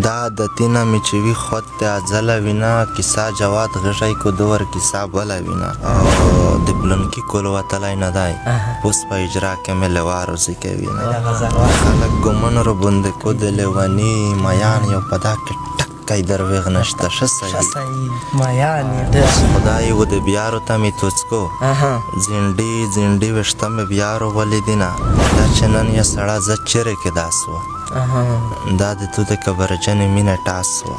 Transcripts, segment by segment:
دا عادتونه مې چې وي خود د ازله وینا کیسه جواد غږی کو دور کیسه بله وینا او د پلونکي کول وتلی نه دی اوس په اجرا کې مې لوارو ځکه وینه خلک ګمن رو بنده کو د لیوني مایان یو په دا کې ټکی درویغ نشته ښه صحیح مایان خدای و د بیارو ته مې توڅکو زینډي زینډي ویښته مې بیارو ولیدینه دا چې نن یې سړه زه چیرې کې داس وه دا د تو د کبرجنې مینه ټاس وه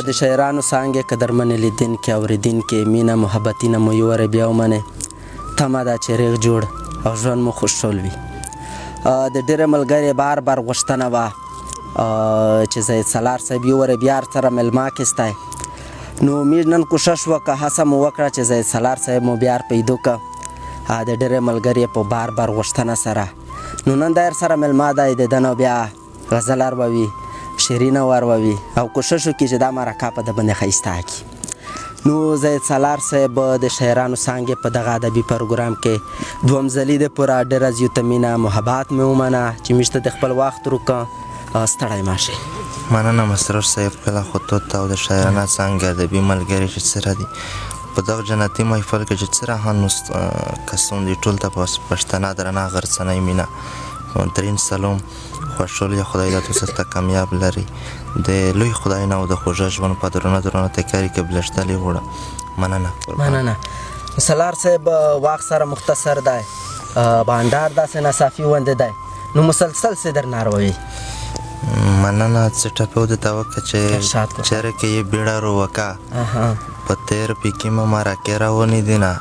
د شاعرانو څانګې قدرمنې لیدونکي اورېدونکي مینه محبتینه مو یوره بیا ومنئ تمه ده چې ریغ جوړ او ژوند مو خوشحال وي د ډېرې ملګرې بار بار غوښتنه وه چې زاهد سلار صاحب یوره بیا سره مېلمه اخیستی نو موږ نن کوشش وکړه هڅه مو وکړه چې زاهد سلار صاحب مو بیا پیدا کړه د ډېرې ملګرې په بار بار غوښتنه سره نو نن در سره مېلمه دی د ده نو بیا غزل ور به وي شعرونه ور به وي او کوشش وکړي چې دا مرکه په ده باندې ښایسته کړي نو زاهد سلار صاحب د شاعرانو څانګې په دغه ادبي پروګرام کې دوهم ځلي د پوره ډېره زیاته مینه محبت مې ومنه چې موږ ته د خپل وخت وکړه ستړی مه شئ مننه مسرور صاحب کله خو تو ته او د شاعرانه څانګې ادبي ملګري چې سره دي په دغه جنتي محفل کې چې څه راهن کسون دي ټول ته پښتنه درنه غرڅنۍ مینه ترین سلام خوشحالي خدای دا تاسو ته کامیاب لري د لوی خدای نه او د خوږ ژوند په درونه درونه تکراری کې بلشتلی وړه مننه سلار صاحب واخ سره مختصر دی بانډار داسې ناصافي ونده دی نو مسلسل سي در ناروي مننه څه ټپه د تا وکړه چې چېرې کې یې بیړه رووکه په تیر پکې مې مرکې راونیدینه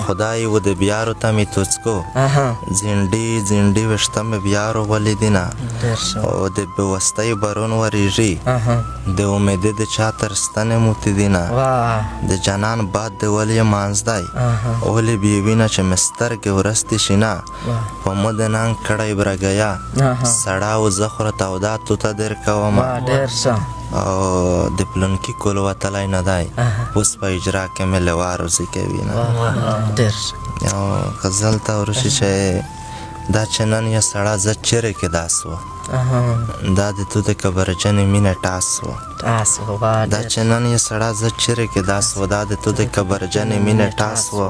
خدای و د بیارو ته مې توڅکو زینډي زینډي ویښته مې بیارو ولیدینه او د بېوستۍ برون وریږي د امیدې د چا تر ستنې موتیدینه د جانان باد د ولې مانځ دی ولې بېوینه چې مې سترګې ورستې شینه په مو د ننګ کړی برګیا سړه و زه خوره تودا توته دیر کومه او د پلونکي کول وتلی نه دی اوس په اجرا کې مې لوارو ځکه وینه او غزل ته ورشي چې دا چې نن یې سړه زه چیرې کې داس وه دا د تو د کبرجنې مینه ټاس وه دا چې نن یې سړه زه چیرې کې داس وه دا د تو د کبرجنې مینه ټاس وه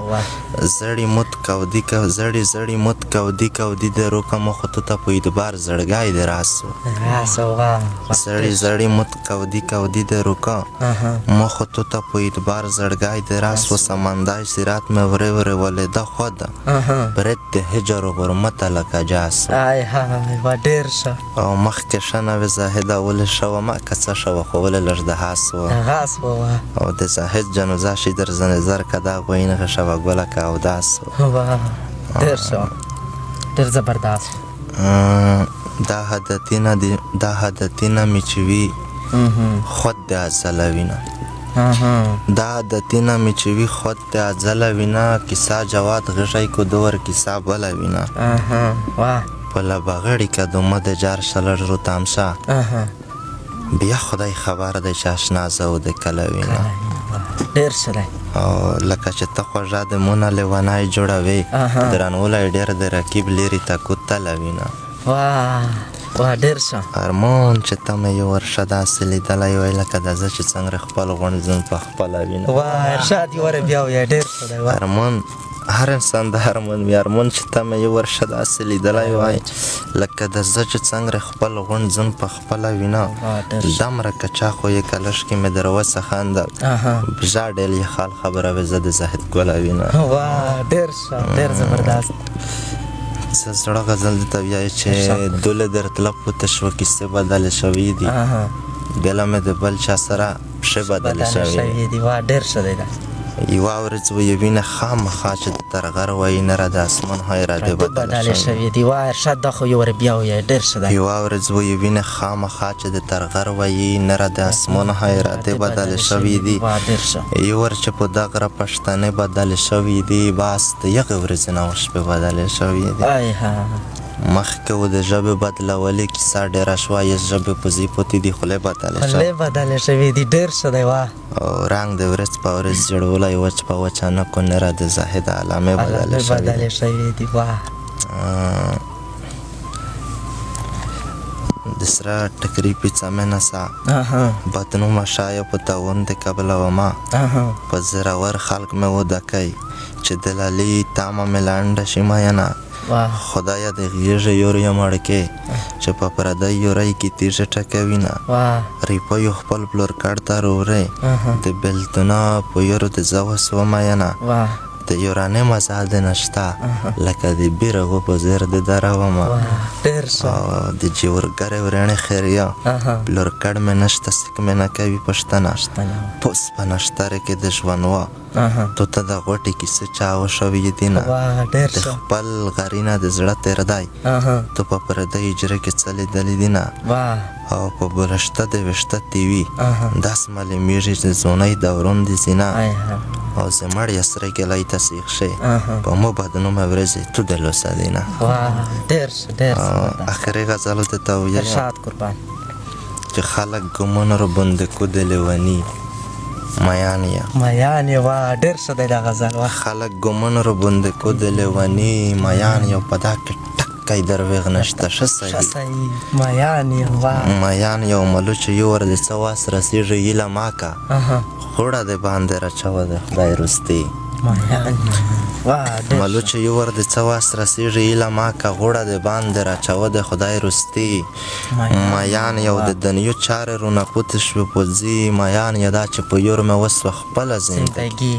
زړی مت کودي زړی زړی مت کودي کودي د روکه مخ تو ته په اعتبار زړګای د راس وه زړی زړی مت کودي کودي د روکه مخ تو ته په اعتبار زړګای د راس وه سمندای سرات مې ورې ورې ولیده خود برد د هجر و غرمته لکه جاس ډېر ښه او مخکې ښه نوې زاهده ولې شوه ما که څه شوه خو ولې لږ د هاس وه او د زاهد جنوزه شي در زنظر که دا غوینغه شوه ګله که اوداس وه ډېر ښه ډېر زبردست دا عادتونه مې چې وي خود د ازله وینه دا عادتونه مې چې وي خود د ازله وینه کیسه جواد غږی کو دور کیسه بله وینه په لبغړي که دومه د جار شلر رو تامشه بیا خدای خبر دی چې اشنا زه و د کله وینه ډېر ښه دی او لکه چې ته خوږه د مونه لیونی جوړوې درنولی ډېر د رقیب لرې تکو تله وینه ډېر ښه ارمان چې ته مې یو ورشه داسې لیدلی وای لکه د زه چې څنګه خپل غونډ ځم په خپله وینه ارشاد یې وره بیا وایه ډېر ښه دی ارمان هر انسان د ارمان وي ارمان چې ته مې یو ورشه داسې لیدلی وای لکه د زه چې څنګه خپل غونډ ځم په خپله وینه دمره که چا خو یې کلش کې مې در وڅخندل بژا ډېل یې خال خبره وې زه د زاهد ګله وینه ډېر ښه ډېر زبردست څه زړه غزل دې ته وایي چې دوله در تله پوته شوه کیسې بدلې شوي دي ګله مې د بل چا سره پښې بدلې شوي دي ډېر ښه دی دا یوه ورځ به یې وینه خامخا چې د ترغر وایي نه را د اسمان های ارادې بدلې شوي دي ارشاد دا خو یې ور بیا وایه ډېر ښه دی یوه ورځ به یې وینه خامخا چې د ترغر وایي نه را د اسمان های ارادې بدلې شوي دي یو ور چې په دغره پښتنې بدلې شوي دي بس د یغې ورځې نه شپې بدلې شوي دي مخکې و د ژبې بدلولې کیسه ډېره شوه یې ژبې په ځي پوتې دي خولې بدلې شوي دي ډېر ښه دی او رنګ د ورځ په ورځ جوړولی وچ په وچانکو نه را د زاهد علامې بدلې شوي دي د سره ټکري پیڅه مې نڅا بدنومه شایه په تاوند قبلومه په زورور خلق مې ودکی چې دلالي تامه مې لنډه شي مینه خدایه د غیږه یوریم اړکې چې په پردی یورۍ کې تیږه ټکوینه ریپیو خپل پلور کړ ته روورې د بېلتونه په یورو د زه وسوه مینه د یورانې مزال د نشته لکه د بیرغو په زیر د درومه د جیورګرې ورېڼې خیریه پلور کړ مې نشته سک مې نه کوي پښتنه پوس په نشتره کې د ژوند وه تو ته د غوټې کیسه چا وشوي دینه د خپل غرینه د زړه تیر دی تو په پردی اجره کې څه لیدلي دینه او په برشته د ویشته تیوي داس معلومیږي چې زونی دورون د زینه او زمړ یسره کې لای تسیخ شي په مو بدنومه ورځې تو د لوسه دینه اخري غزلو ته ته ویل چې خلک ګمون رو بندکو د لیونی مایان یې وا ډېر ښه دی دا غزل وا خلک ګمون رو بندکو د لیونی مایان یو په دا کې ټکی درویغ نشته ښه صحیح مایان یو ملو چې یو ور د څه واس رسېږي ایله ماکه خوړه د باندې راچوه د خدای روستي ملو چې یو ور د څه واس رسېږي ایله ماکه غوړه د باندې راچوه د خدای روستي مایان یو د دنیو چارې رونه پوتې شوې په ځي مایان یې دا چې په یور مې وسوه خپله زندګي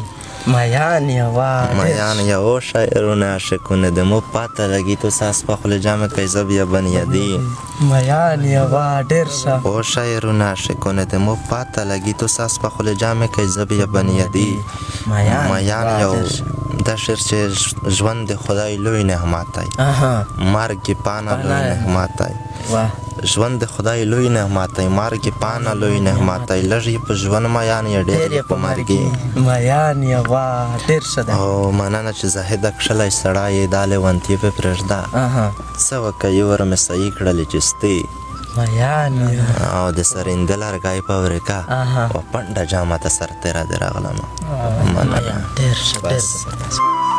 ماین یو شاعرونه عاشقونه د مو پاته لګي تو ساس په خپل جامه کې زب یا بنیادی ماین یو ډېر ښه او شاعرونه عاشقونه د مو پاته لګي تو ساس په خپل جامه کې زب یا بنیادی ماین یو دا شعر چې ژوند د خدای لوی نعمت دی مرګ پانه لوی نعمت دی ژوند د خدای لوی نعمت دی مرګ پانه لوی نعمت دی لږ یې په ژوند مایان یې ډېر په مرګي مایان یې وا ډېر ښه دی او مننه چې زاهد کښلی سړی یې دا لیونتي پې پرېږده څه وکه یې ور مې صحیح کړلې چې ستې او د سرینده لرګی په ورکه او پنډه جامه ته سرتېره دې راغلمه مننه ډېر ښه